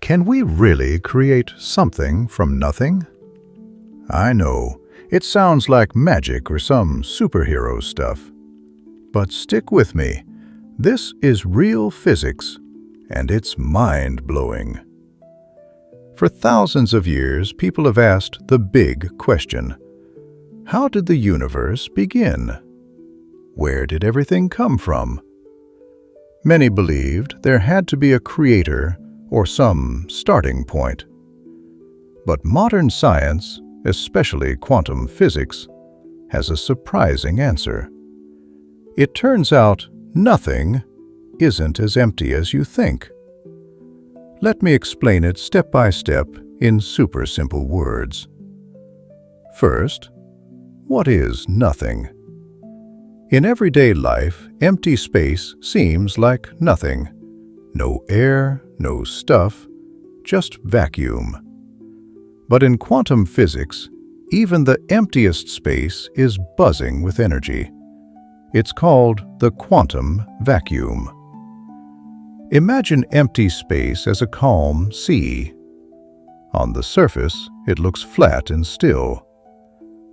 Can we really create something from nothing? I know, it sounds like magic or some superhero stuff. But stick with me. This is real physics, and it's mind-blowing. For thousands of years, people have asked the big question: how did the universe begin? Where did everything come from? Many believed there had to be a creator or some starting point. But modern science, especially quantum physics, has a surprising answer. It turns out nothing isn't as empty as you think. Let me explain it step by step in super simple words. First, what is nothing? In everyday life, empty space seems like nothing. No air, no stuff, just vacuum. But in quantum physics, even the emptiest space is buzzing with energy. It's called the quantum vacuum. Imagine empty space as a calm sea. On the surface, it looks flat and still.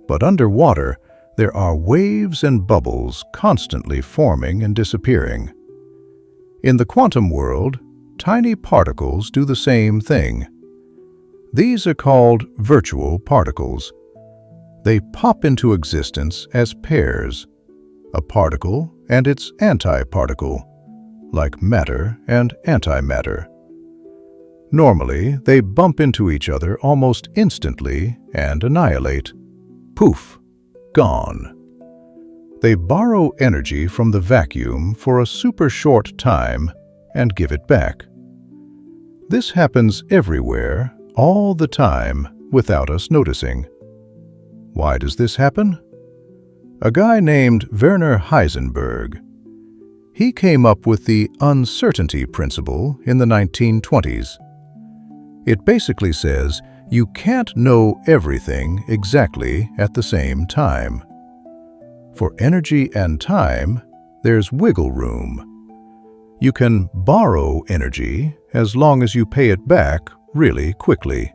But underwater, there are waves and bubbles constantly forming and disappearing. In the quantum world, tiny particles do the same thing. These are called virtual particles. They pop into existence as pairs, a particle and its antiparticle, like matter and antimatter. Normally, they bump into each other almost instantly and annihilate. Poof, gone. They borrow energy from the vacuum for a super short time and give it back. This happens everywhere, all the time, without us noticing. Why does this happen? A guy named Werner Heisenberg. He came up with the uncertainty principle in the 1920s. It basically says you can't know everything exactly at the same time. For energy and time, there's wiggle room. You can borrow energy as long as you pay it back really quickly.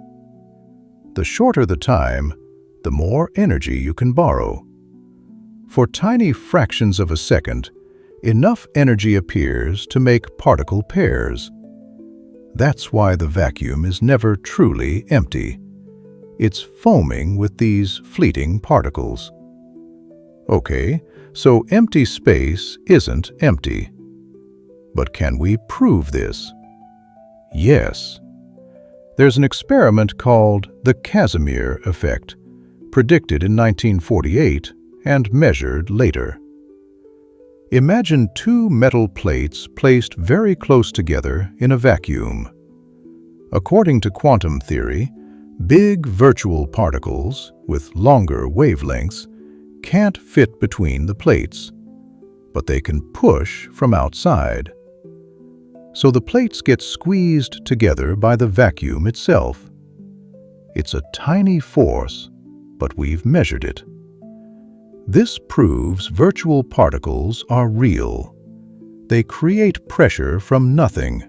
The shorter the time, the more energy you can borrow. For tiny fractions of a second, enough energy appears to make particle pairs. That's why the vacuum is never truly empty. It's foaming with these fleeting particles. Okay, so empty space isn't empty. But can we prove this? Yes. There's an experiment called the Casimir effect, predicted in 1948 and measured later. Imagine two metal plates placed very close together in a vacuum. According to quantum theory, big virtual particles with longer wavelengths can't fit between the plates, but they can push from outside. So the plates get squeezed together by the vacuum itself. It's a tiny force, but we've measured it. This proves virtual particles are real. They create pressure from nothing.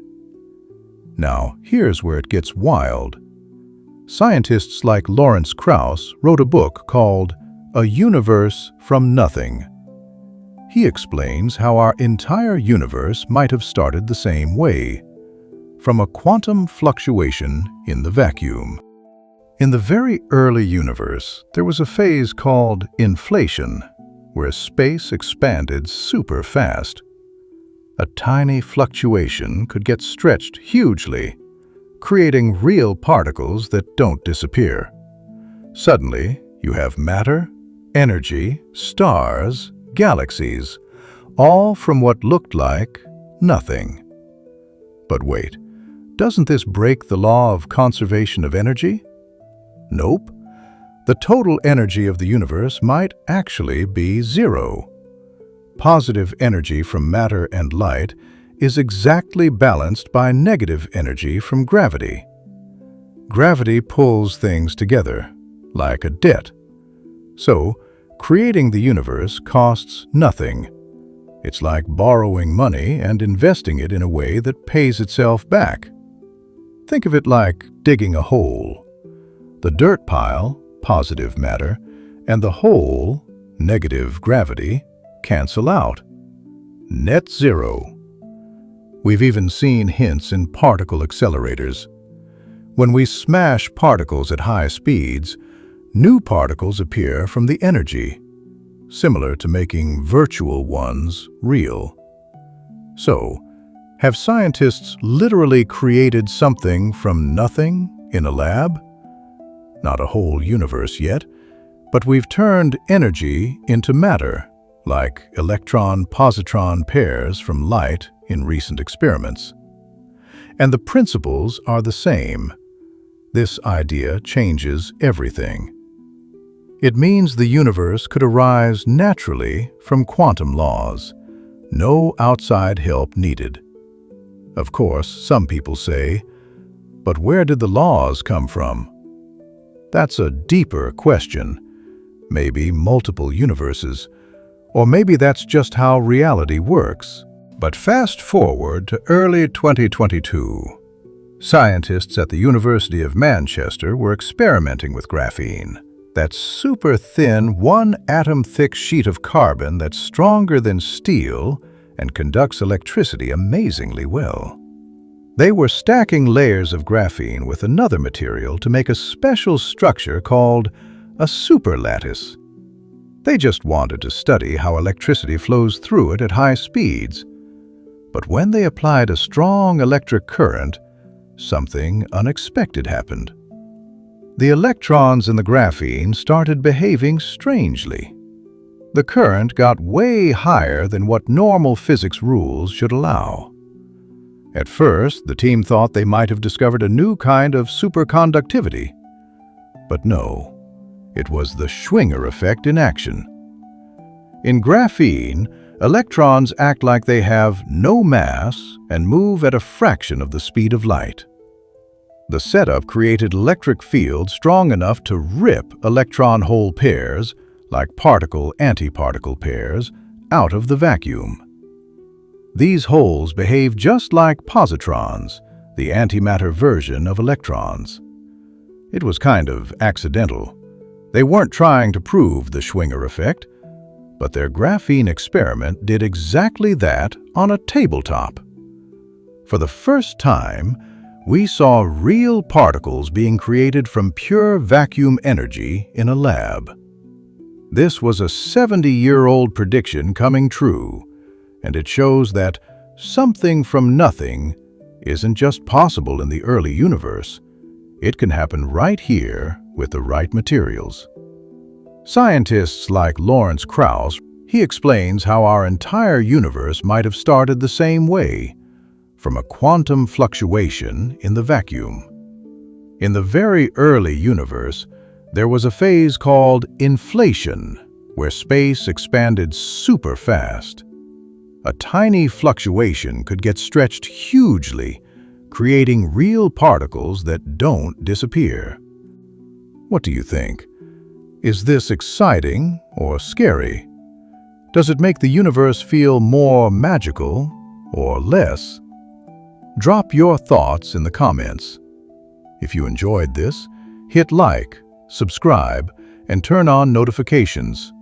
Now, here's where it gets wild. Scientists like Lawrence Krauss wrote a book called A Universe from Nothing. He explains how our entire universe might have started the same way, from a quantum fluctuation in the vacuum. In the very early universe, there was a phase called inflation, where space expanded super fast. A tiny fluctuation could get stretched hugely, creating real particles that don't disappear. Suddenly, you have matter, energy, stars, galaxies, all from what looked like nothing. But wait, doesn't this break the law of conservation of energy? Nope. The total energy of the universe might actually be zero. Positive energy from matter and light is exactly balanced by negative energy from gravity. Gravity pulls things together, like a debt. So, creating the universe costs nothing. It's like borrowing money and investing it in a way that pays itself back. Think of it like digging a hole. The dirt pile, positive matter, and the hole, negative gravity, cancel out. Net zero. We've even seen hints in particle accelerators. When we smash particles at high speeds, new particles appear from the energy, similar to making virtual ones real. So, have scientists literally created something from nothing in a lab? Not a whole universe yet, but we've turned energy into matter, like electron-positron pairs from light in recent experiments. And the principles are the same. This idea changes everything. It means the universe could arise naturally from quantum laws. No outside help needed. Of course, some people say, but where did the laws come from? That's a deeper question. Maybe multiple universes, or maybe that's just how reality works. But fast forward to early 2022. Scientists at the University of Manchester were experimenting with graphene. That super thin, one-atom-thick sheet of carbon that's stronger than steel and conducts electricity amazingly well. They were stacking layers of graphene with another material to make a special structure called a superlattice. They just wanted to study how electricity flows through it at high speeds. But when they applied a strong electric current, something unexpected happened. The electrons in the graphene started behaving strangely. The current got way higher than what normal physics rules should allow. At first, the team thought they might have discovered a new kind of superconductivity. But no, it was the Schwinger effect in action. In graphene, electrons act like they have no mass and move at a fraction of the speed of light. The setup created electric fields strong enough to rip electron-hole pairs, like particle-antiparticle pairs, out of the vacuum. These holes behave just like positrons, the antimatter version of electrons. It was kind of accidental. They weren't trying to prove the Schwinger effect, but their graphene experiment did exactly that on a tabletop. For the first time, we saw real particles being created from pure vacuum energy in a lab. This was a 70-year-old prediction coming true, and it shows that something from nothing isn't just possible in the early universe. It can happen right here with the right materials. Scientists like Lawrence Krauss, he explains how our entire universe might have started the same way, from a quantum fluctuation in the vacuum. In the very early universe, there was a phase called inflation, where space expanded super fast. A tiny fluctuation could get stretched hugely, creating real particles that don't disappear. What do you think? Is this exciting or scary? Does it make the universe feel more magical or less? Drop your thoughts in the comments. If you enjoyed this, hit like, subscribe, and turn on notifications.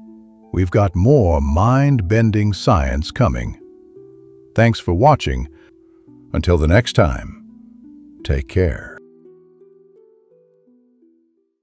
We've got more mind-bending science coming. Thanks for watching. Until the next time, take care.